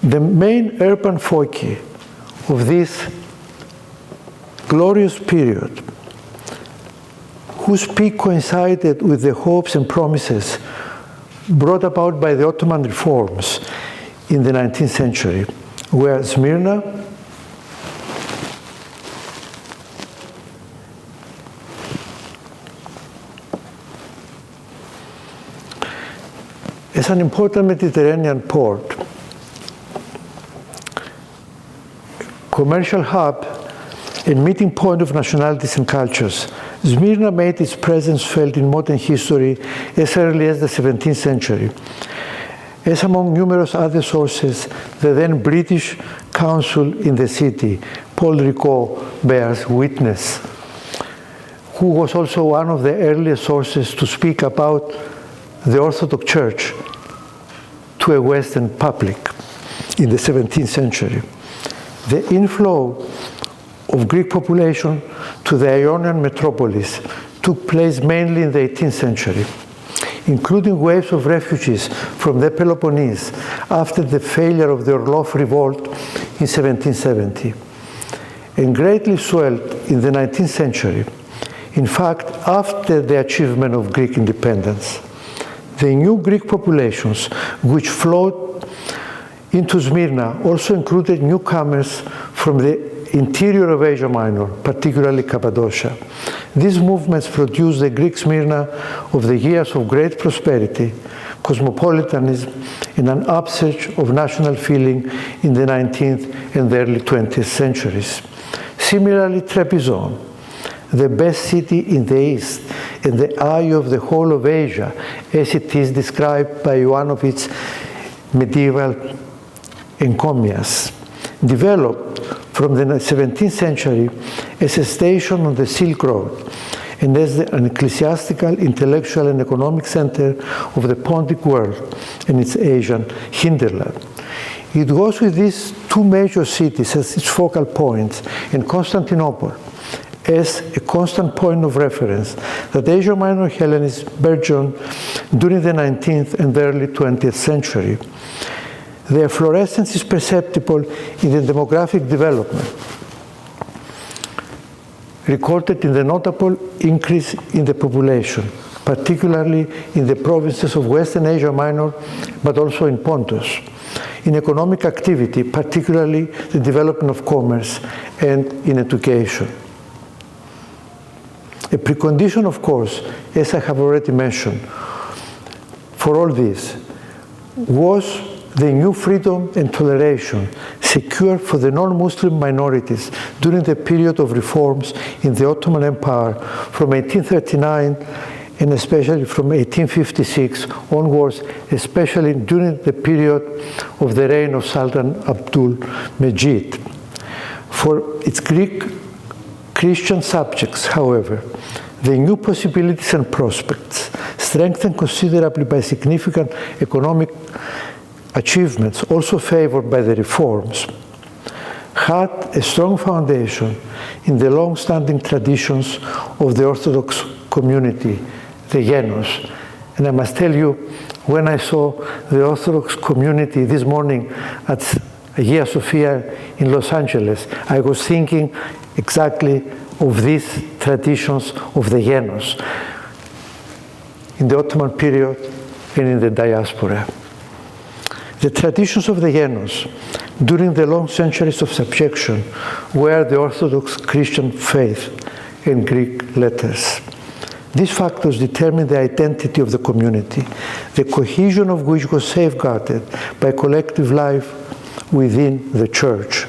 The main urban foci of this glorious period, whose peak coincided with the hopes and promises brought about by the Ottoman reforms in the 19th century, were Smyrna, as an important Mediterranean port, commercial hub and meeting point of nationalities and cultures, Smyrna made its presence felt in modern history as early as the 17th century. As among numerous other sources, the then British consul in the city, Paul Rigaud, bears witness, who was also one of the earliest sources to speak about the Orthodox Church to a Western public in the 17th century. The inflow of Greek population to the Ionian metropolis took place mainly in the 18th century, including waves of refugees from the Peloponnese after the failure of the Orlov revolt in 1770, and greatly swelled in the 19th century. In fact, after the achievement of Greek independence, the new Greek populations which flowed into Smyrna also included newcomers from the interior of Asia Minor, particularly Cappadocia. These movements produced the Greek Smyrna of the years of great prosperity, cosmopolitanism, and an upsurge of national feeling in the 19th and the early 20th centuries. Similarly, Trebizond, the best city in the east and the eye of the whole of Asia, as it is described by one of its medieval encomiums, developed from the 17th century as a station on the Silk Road and as an ecclesiastical, intellectual, and economic center of the Pontic world and its Asian hinterland. It was with these two major cities as its focal points, and Constantinople as a constant point of reference, that Asia Minor Hellenism burgeoned during the 19th and early 20th century. Their fluorescence is perceptible in the demographic development, recorded in the notable increase in the population, particularly in the provinces of Western Asia Minor, but also in Pontus, in economic activity, particularly the development of commerce, and in education. A precondition, of course, as I have already mentioned, for all this was the new freedom and toleration secured for the non-Muslim minorities during the period of reforms in the Ottoman Empire from 1839 and especially from 1856 onwards, especially during the period of the reign of Sultan Abdul Mejid. For its Greek Christian subjects, however, the new possibilities and prospects, strengthened considerably by significant economic achievements, also favored by the reforms, had a strong foundation in the long-standing traditions of the Orthodox community, the Genos. And I must tell you, when I saw the Orthodox community this morning at Hagia Sophia in Los Angeles, I was thinking exactly of these traditions of the Genos in the Ottoman period and in the diaspora. The traditions of the Genos during the long centuries of subjection were the Orthodox Christian faith and Greek letters. These factors determine the identity of the community, the cohesion of which was safeguarded by collective life within the church.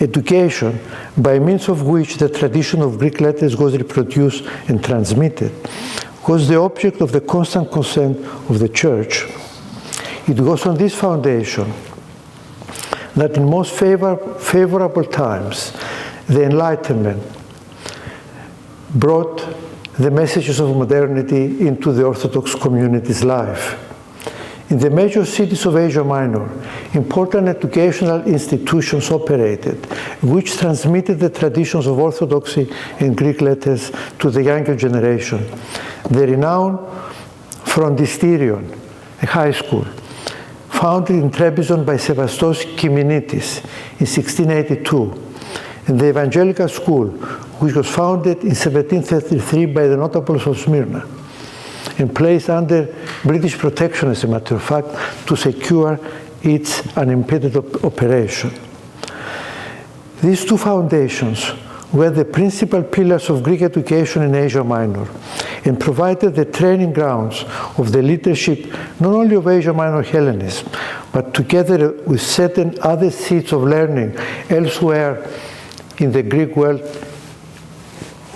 Education, by means of which the tradition of Greek letters was reproduced and transmitted, was the object of the constant concern of the church. It was on this foundation that in most favorable times, the Enlightenment brought the messages of modernity into the Orthodox community's life. In the major cities of Asia Minor, important educational institutions operated, which transmitted the traditions of Orthodoxy and Greek letters to the younger generation. The renowned Frontisterion, a high school, founded in Trebizond by Sevastos Kiminitis in 1682, and the Evangelical School, which was founded in 1733 by the notables of Smyrna, and placed under British protection, as a matter of fact, to secure its unimpeded operation. These two foundations were the principal pillars of Greek education in Asia Minor and provided the training grounds of the leadership not only of Asia Minor Hellenism, but together with certain other seats of learning elsewhere in the Greek world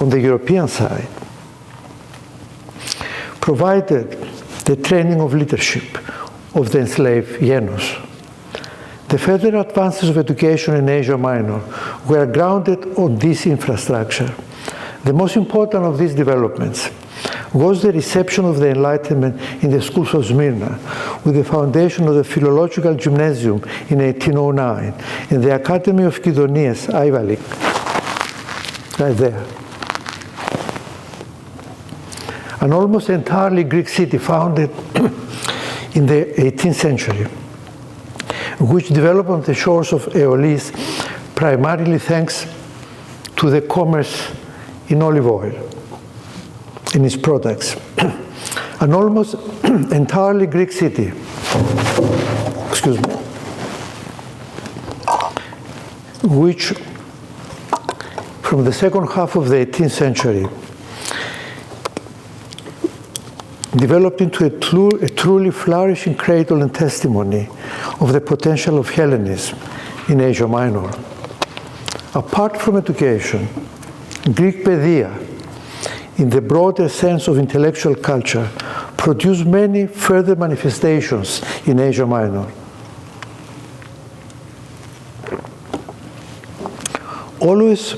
on the European side, provided the training of leadership of the enslaved Genos. The further advances of education in Asia Minor were grounded on this infrastructure. The most important of these developments was the reception of the Enlightenment in the schools of Smyrna, with the foundation of the Philological Gymnasium in 1809 and the Academy of Kidonias, Ayvalik, right there. An almost entirely Greek city founded in the 18th century, which developed on the shores of Aeolis, primarily thanks to the commerce in olive oil and its products. An almost entirely Greek city, excuse me, which from the second half of the 18th century developed into a truly flourishing cradle and testimony of the potential of Hellenism in Asia Minor. Apart from education, Greek pedia, in the broader sense of intellectual culture, produced many further manifestations in Asia Minor. Always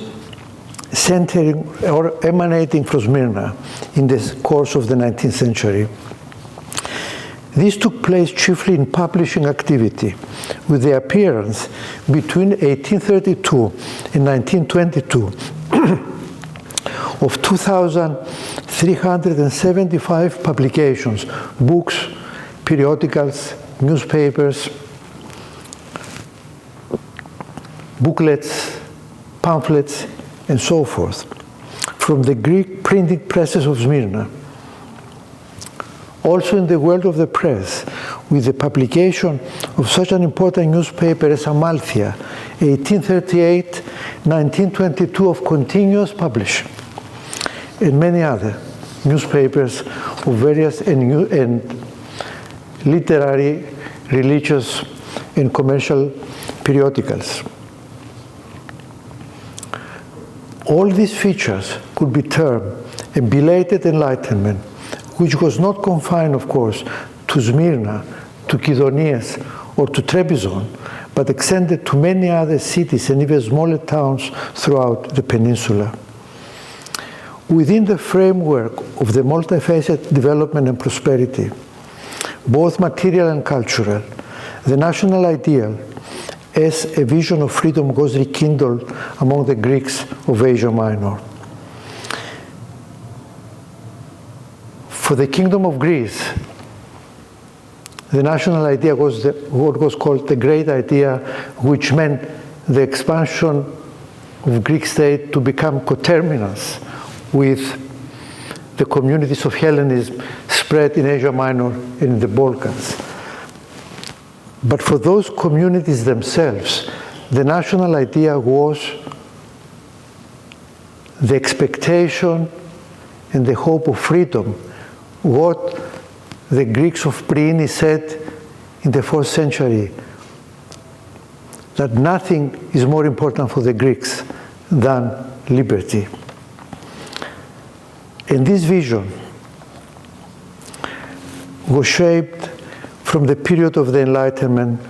centering or emanating from Smyrna in the course of the 19th century. This took place chiefly in publishing activity, with the appearance between 1832 and 1922 of 2,375 publications, books, periodicals, newspapers, booklets, pamphlets, and so forth, from the Greek printing presses of Smyrna. Also in the world of the press, with the publication of such an important newspaper as Amalthea, 1838-1922 of continuous publishing, and many other newspapers of various and literary, religious, and commercial periodicals. All these features could be termed a belated enlightenment, which was not confined, of course, to Smyrna, to Kydonieas, or to Trebizond, but extended to many other cities and even smaller towns throughout the peninsula. Within the framework of the multifaceted development and prosperity, both material and cultural, the national ideal as a vision of freedom was rekindled among the Greeks of Asia Minor. For the Kingdom of Greece, the national idea was what was called the Great Idea, which meant the expansion of Greek state to become coterminous with the communities of Hellenism spread in Asia Minor and in the Balkans. But for those communities themselves, the national idea was the expectation and the hope of freedom, what the Greeks of Priene said in the 4th century, that nothing is more important for the Greeks than liberty. And this vision was shaped from the period of the Enlightenment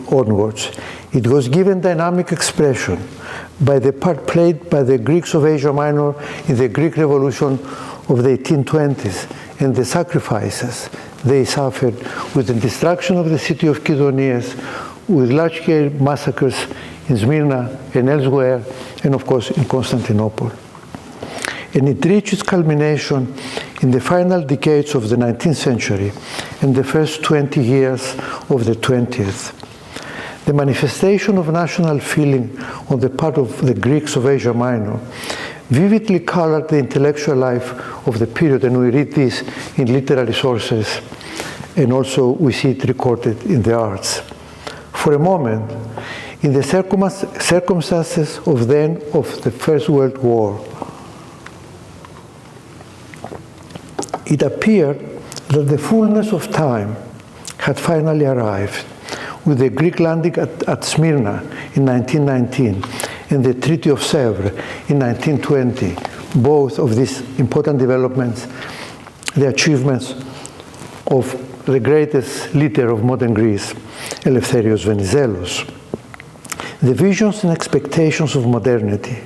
onwards. It was given dynamic expression by the part played by the Greeks of Asia Minor in the Greek Revolution of the 1820s and the sacrifices they suffered with the destruction of the city of Kydonieas, with large-scale massacres in Smyrna and elsewhere, and of course in Constantinople. And it reached its culmination in the final decades of the 19th century and the first 20 years of the 20th. The manifestation of national feeling on the part of the Greeks of Asia Minor vividly colored the intellectual life of the period, and we read this in literary sources, and also we see it recorded in the arts. For a moment, in the circumstances of the First World War, it appeared that the fullness of time had finally arrived, with the Greek landing at Smyrna in 1919 and the Treaty of Sèvres in 1920, both of these important developments, the achievements of the greatest leader of modern Greece, Eleftherios Venizelos. The visions and expectations of modernity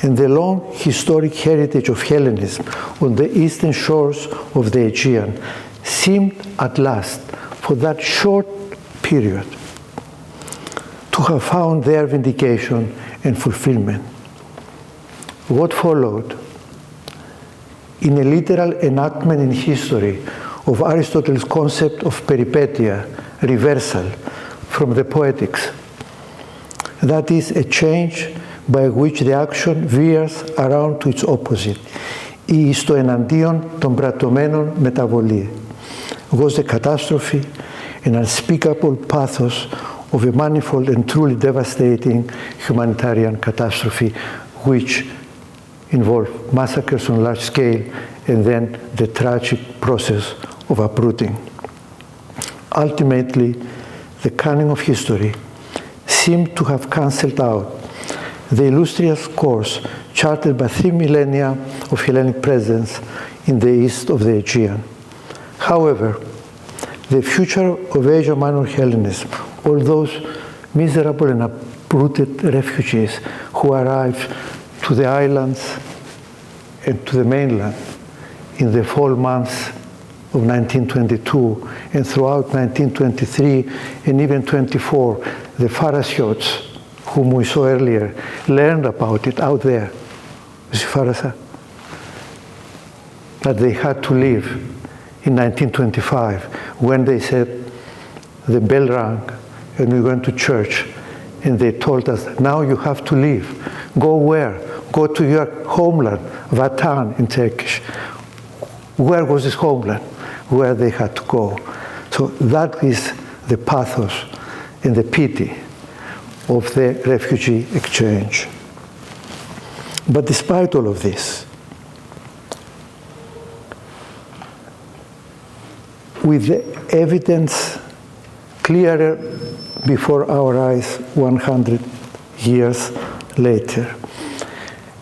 and the long historic heritage of Hellenism on the eastern shores of the Aegean seemed at last, for that short period, to have found their vindication and fulfillment. What followed? In a literal enactment in history of Aristotle's concept of peripetia, reversal, from the Poetics. That is, a change by which the action veers around to its opposite. Ή στο εναντίον των πρατωμένων μεταβολή. Was a catastrophe, an unspeakable pathos of a manifold and truly devastating humanitarian catastrophe, which involved massacres on large scale and then the tragic process of uprooting. Ultimately, the canon of history seemed to have cancelled out the illustrious course charted by 3 millennia of Hellenic presence in the east of the Aegean. However, the future of Asia Minor Hellenism, all those miserable and uprooted refugees who arrived to the islands and to the mainland in the fall months of 1922 and throughout 1923 and even 24, the Pharasiots, whom we saw earlier, learned about it out there. You see Pharasa? That they had to leave in 1925 when they said the bell rang and we went to church and they told us, now you have to leave. Go where? Go to your homeland, Vatan in Turkish. Where was this homeland? Where they had to go. So that is the pathos and the pity of the refugee exchange. But despite all of this, with the evidence clearer before our eyes 100 years later,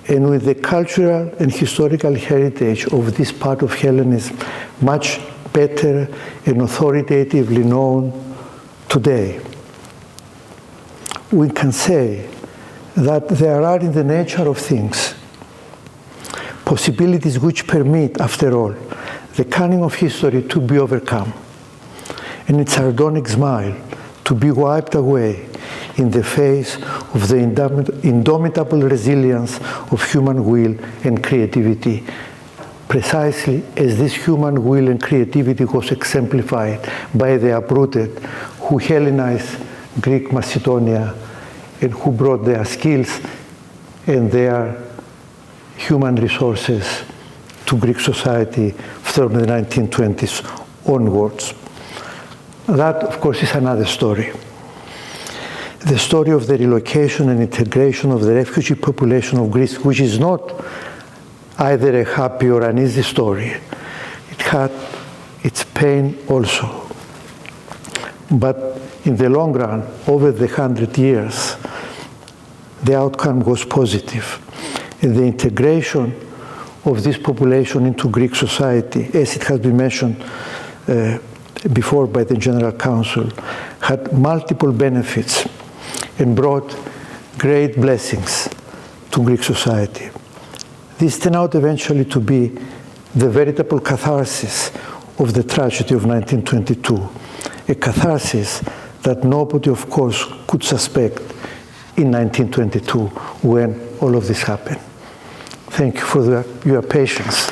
and with the cultural and historical heritage of this part of Hellenism much better and authoritatively known today, we can say that there are in the nature of things possibilities which permit, after all, the cunning of history to be overcome and its sardonic smile to be wiped away in the face of the indomitable resilience of human will and creativity, precisely as this human will and creativity was exemplified by the uprooted who Hellenized Greek Macedonia and who brought their skills and their human resources to Greek society from the 1920s onwards. That, of course, is another story. The story of the relocation and integration of the refugee population of Greece, which is not either a happy or an easy story. It had its pain also. But in the long run, over the 100 years, the outcome was positive. And the integration of this population into Greek society, as it has been mentioned before by the General Council, had multiple benefits and brought great blessings to Greek society. This turned out eventually to be the veritable catharsis of the tragedy of 1922, a catharsis that nobody, of course, could suspect in 1922 when all of this happened. Thank you for your patience.